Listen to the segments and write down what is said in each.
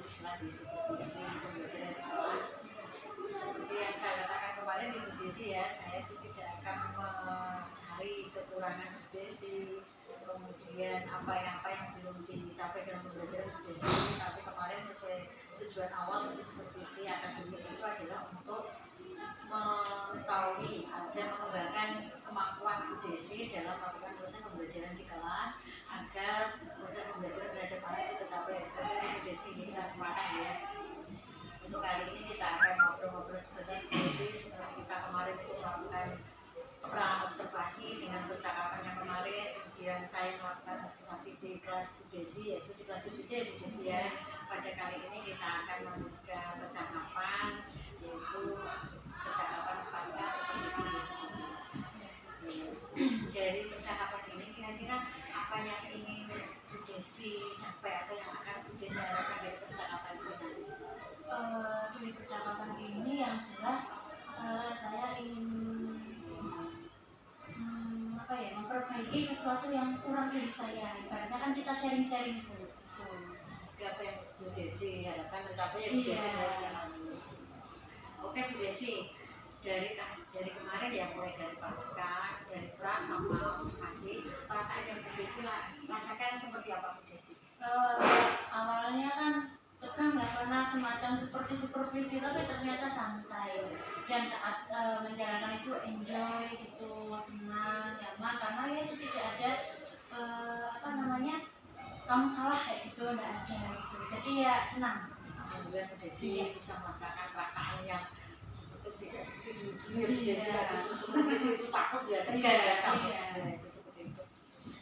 di kelas, di supervisi pembelajaran di kelas. Seperti yang saya katakan kemarin di Bu Desi ya, saya itu tidak akan mencari kekurangan Bu Desi, kemudian apa yang belum dicapai dalam pembelajaran Bu Desi, tapi kemarin sesuai tujuan awal untuk supervisi akademik itu adalah untuk mengetahui dan mengembangkan kemampuan Bu Desi dalam melakukan proses pembelajaran di kelas agar proses pembelajaran terhadap anak itu tercapai. Seperti Bu Desi ini kita semangat ya. Untuk kali ini kita akan ngobrol-ngobrol sebentar Bu Desi, setelah kita kemarin itu melakukan observasi dengan percakapan yang kemarin, kemudian saya melakukan observasi di kelas Bu Desi, yaitu di kelas 7C Bu Desi ya. Pada kali ini kita akan membuka percakapan, yaitu percakapan pasca supervisi. Dari percakapan ini kira-kira apa yang ingin Bu Desi capai atau yang akan Bu Desi harapkan dari percakapan ini nanti? Dari percakapan ini yang jelas saya ingin memperbaiki sesuatu yang kurang dari saya. Ibaratnya kan kita sharing-sharing Bu. Seperti apa yang Bu Desi harapkan tercapai ya Bu Desi dari zaman dulu. Oke Bu Desi, dari kemarin ya, mulai dari pasca, dari pras sama observasi, perasaan yang Bu Desi rasakan seperti apa Bu Desi? Awalnya kan tegang ya, karena semacam seperti supervisi, tapi ternyata santai, dan saat menjalankan itu enjoy gitu, senang, nyaman, karena ya itu tidak ada kamu salah kayak gitu, tidak ada gitu, jadi ya senang. Alhamdulillah Bu Desi bisa merasakan perasaan yang tidak seperti dulu-dulu ya Bu Desi, terus supervisi itu takut ya, tegang ya sama itu seperti itu.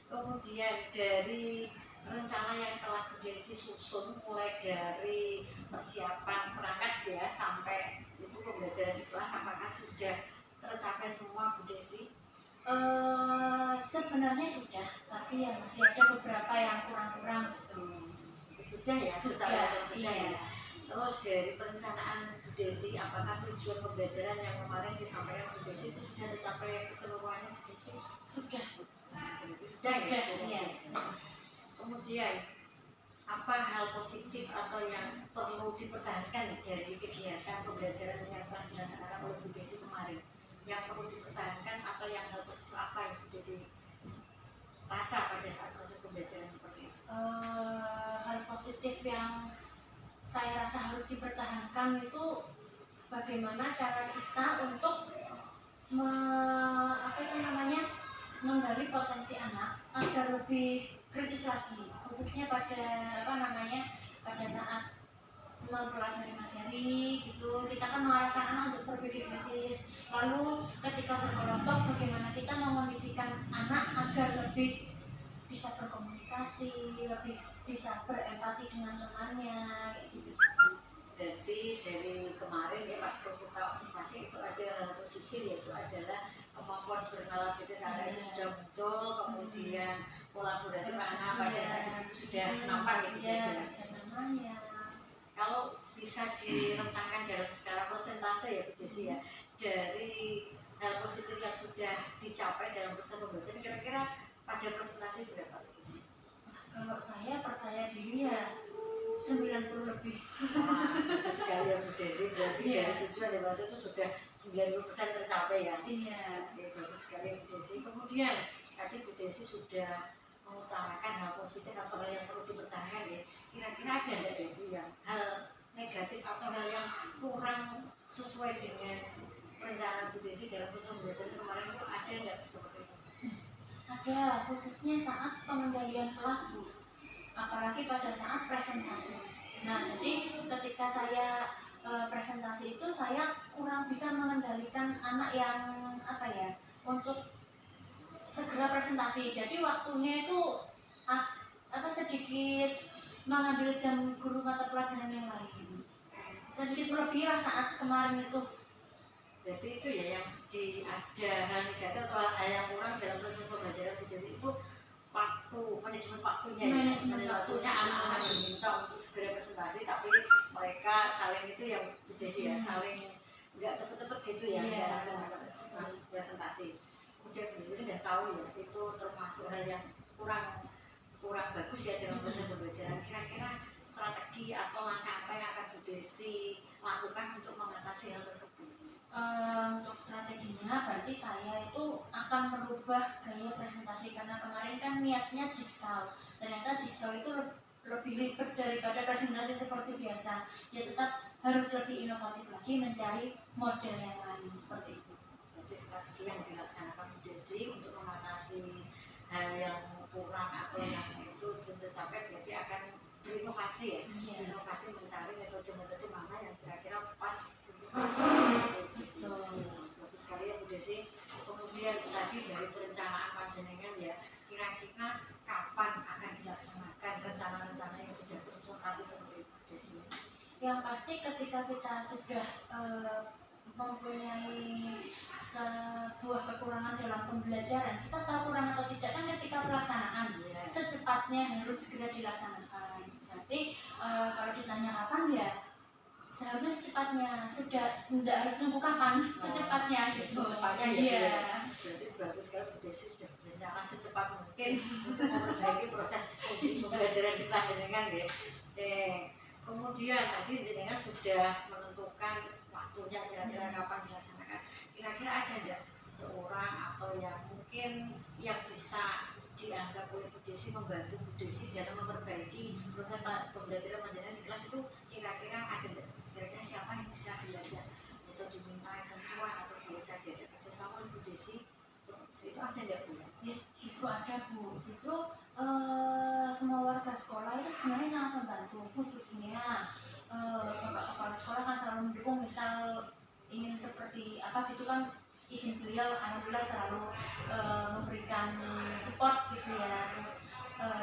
Kemudian dari rencana yang telah Bu Desi susun, mulai dari persiapan perangkat ya sampai itu pembelajaran di kelas, apakah sudah tercapai semua Bu Desi? Sebenarnya sudah, tapi ya masih ada beberapa yang kurang-kurang gitu. Sudah ya, sudah ya. Terus dari perencanaan Bu Desi, apakah tujuan pembelajaran yang kemarin disampaikan Bu Desi itu sudah tercapai keseluruhannya Bu Desi? Sudah. Sudah ya. Kemudian apa hal positif atau yang perlu dipertahankan dari kegiatan pembelajaran yang telah dilaksanakan oleh Bu Desi kemarin? Yang perlu dipertahankan atau yang hal positif apa yang Bu Desi rasa pada saat proses pembelajaran seperti itu? Hal positif yang saya rasa harus dipertahankan itu bagaimana cara kita untuk menggali potensi anak agar lebih kritis lagi, khususnya pada pada saat mempelajari materi gitu. Kita kan mengarahkan anak untuk berpikir kritis, lalu ketika berkelompok bagaimana kita mengondisikan anak agar lebih bisa berkomunikasi, lebih bisa berempati dengan temannya kayak gitu. Jadi dari kemarin ya pas kita observasi itu ada hal positif, yaitu adalah kemampuan bernalar kritis anak itu sudah muncul, kemudian kolaboratif anak pada saat itu sudah nampak gitu ya kerjasamanya. Kalau bisa direntangkan dalam skala persentase ya Bu Desi ya, dari hal positif yang sudah dicapai dalam proses pembelajaran, kira-kira pada persentase berapa Bu Desi? Kalau saya percaya diri ya 90 lebih. Bagus sekali ya Bu Desi, berarti dari tujuan ya waktu itu sudah 90% tercapai ya. Oke, bagus sekali ya Bu Desi. Kemudian tadi Bu Desi sudah mengutarakan hal positif atau hal yang perlu dipertahankan ya. Kira-kira ada nggak ya Bu yang hal negatif atau hal yang kurang sesuai dengan perencanaan Bu Desi dalam proses pembelajaran kemarin itu, ada nggak seperti itu? Ada, khususnya saat pengendalian kelas Bu, apalagi pada saat presentasi. Nah, jadi ketika saya presentasi itu saya kurang bisa mengendalikan anak yang untuk segera presentasi. Jadi waktunya itu sedikit mengambil jam guru mata pelajaran yang lain. Sedikit melebihi saat kemarin itu. Berarti itu ya yang ada hal negatif atau hal yang kurang dalam proses pembelajaran Bu Desi itu manajemen waktunya anak-anak diminta untuk segera presentasi, tapi mereka saling itu yang Bu Desi ya, saling nggak cepet-cepet gitu ya, nggak langsung presentasi. Kemudian Bu Desi udah tahu ya itu termasuk hal yang kurang bagus ya dalam proses pembelajaran. Kira-kira strategi atau langkah apa yang akan Bu Desi lakukan untuk mengatasi hal tersebut? Untuk strateginya berarti saya itu akan merubah gaya presentasi, karena kemarin kan niatnya jigsaw, ternyata jigsaw itu lebih ribet daripada presentasi seperti biasa. Ya tetap harus lebih inovatif lagi, mencari model yang lain seperti itu. Berarti strategi yang dilaksanakan Bu Desi untuk mengatasi hal yang kurang atau yang itu belum tercapai berarti akan berinovasi ya, Iya. inovasi mencari metode-metode mana yang kira-kira pas untuk proses bagus sekali ya Bu Desi. Kemudian tadi dari perencanaan panjenengan ya, kira-kira kapan akan dilaksanakan rencana-rencana yang sudah tersusun tadi seperti Bu Desi? Yang pasti ketika kita sudah mempunyai sebuah kekurangan dalam pembelajaran, kita tahu kurang atau tidak kan ketika pelaksanaan, Ya. secepatnya harus segera dilaksanakan. Berarti kalau ditanya kapan ya seharusnya secepatnya, sudah tidak harus nunggu kapan, secepatnya gitu. Secepatnya ya, Iya. Berarti bagus sekali Bu Desi sudah berencana secepat mungkin untuk memperbaiki proses pembelajaran di kelas jenengan ya. Kemudian tadi jenengan sudah menentukan waktunya kira-kira kapan dilaksanakan. Kira-kira ada nggak seseorang atau yang mungkin yang bisa dianggap oleh Bu Desi membantu Bu Desi dalam memperbaiki proses pembelajaran panjenengan di kelas itu, kira-kira ada nggak? Kira-kira siapa yang bisa diajak atau diminta bantuan atau biasa diajak kerjasama oleh Bu Desi? Seperti itu ada nggak Bu? Ya, justru ada Bu. Justru semua warga sekolah itu sebenarnya sangat membantu, khususnya bapak kepala sekolah kan selalu mendukung. Misal ingin seperti apa gitu kan, izin beliau alhamdulillah selalu memberikan support gitu ya. Terus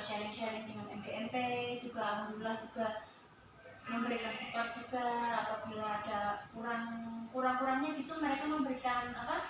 sharing-sharing dengan MGMP juga alhamdulillah juga memberikan support juga. Apabila ada kurang-kurangnya gitu, mereka memberikan apa,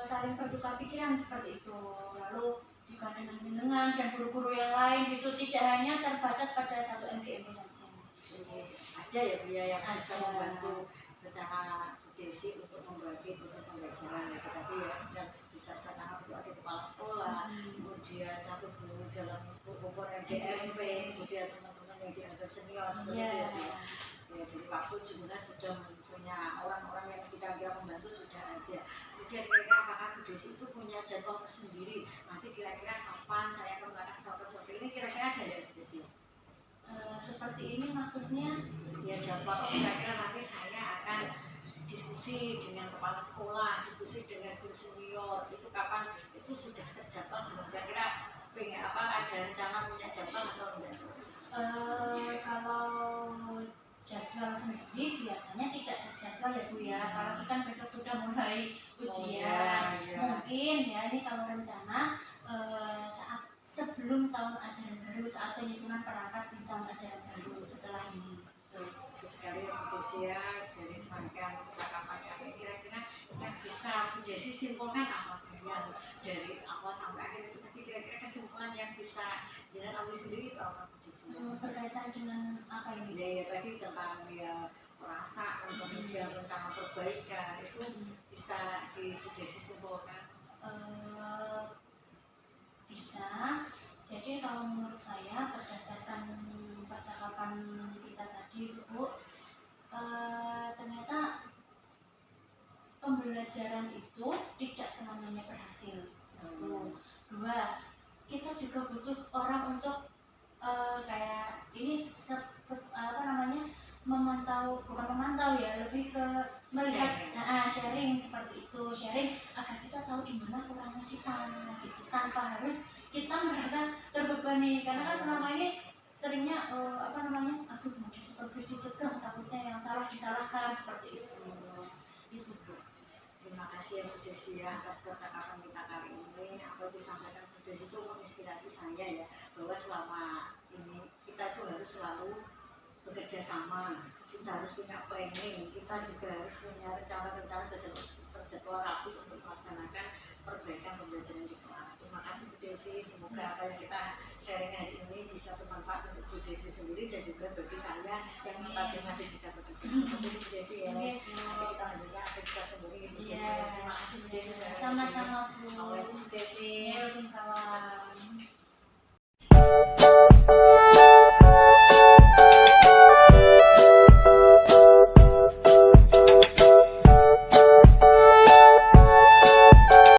saling bertukar pikiran seperti itu. Lalu juga dengan jenengan dan guru-guru yang lain gitu, tidak hanya terbatas pada satu MGMP saja. Jadi ada ya Bu ya yang bisa membantu rencana Bu Desi untuk membagi proses pembelajaran itu tadi ya, dan bisa saya tangkap itu ada kepala sekolah, kemudian satu guru dalam ukuran MGMP, kemudian teman-teman yang dianggap senior seperti itu ya Bu. Ya, dari waktu juga sudah punya orang-orang yang kira-kira membantu sudah ada. Kemudian kira-kira apakah Bu Desi itu punya jadwal tersendiri? Nanti kira-kira kapan saya akan melakukan seperti ini, kira-kira ada dari Bu Desi? Seperti ini maksudnya? Ya jadwal kira-kira nanti saya akan diskusi dengan kepala sekolah, diskusi dengan guru senior, itu kapan? Itu sudah terjadwal belum? Kira-kira apa ada rencana punya jadwal atau enggak? Kalau jadwal sendiri biasanya tidak terjadwal ya Bu ya, apalagi kan besok sudah mulai ujian. Mungkin ya ini kalau rencana saat sebelum tahun ajaran baru, saat penyusunan perangkat di tahun ajaran baru setelah ini. Bagus sekali ya Bu Desi ya, dari serangkaian percakapan kami, kira-kira yang bisa Bu Desi simpulkan apa yang dari awal sampai akhir itu tadi, kira-kira kesimpulan yang bisa jangan ambil sendiri itu apa Bu Desi? Berkaitan dengan apa ini? Ya tadi tentang ya perasaan, kemudian rencana perbaikan itu bisa di Bu Desi simpulkan. Bisa. Jadi kalau menurut saya berdasarkan percakapan kita tadi itu Bu, ternyata pembelajaran itu tidak selamanya berhasil. Satu, dua, kita juga butuh orang untuk kayak ini apa namanya, memantau, bukan memantau ya, lebih ke melihat, sharing seperti itu, sharing agar kita tahu di mana kurangnya kita gitu, tanpa harus kita merasa terbebani. Karena kan selama ini seringnya apa namanya, aduh mau disupervisi tegang, takutnya yang salah disalahkan seperti itu. Itu Bu. Terima kasih ya Bu Desi ya atas percakapan kita kali ini. Apa yang disampaikan Bu Desi itu menginspirasi saya ya, bahwa selama ini kita itu harus selalu bekerja sama, kita harus punya planning, kita juga harus punya rencana-rencana terjadwal rapi untuk melaksanakan perbaikan pembelajaran di kelas. Terima kasih Bu Desi, semoga apa yang kita sharing hari ini bisa bermanfaat untuk Bu Desi sendiri dan juga bagi saya yang tetap masih bisa bekerja. Seperti Bu Desi ya. Nanti kita lanjutkan aktivitas kembali Bu Desi. Terima kasih Bu Desi. Sama-sama.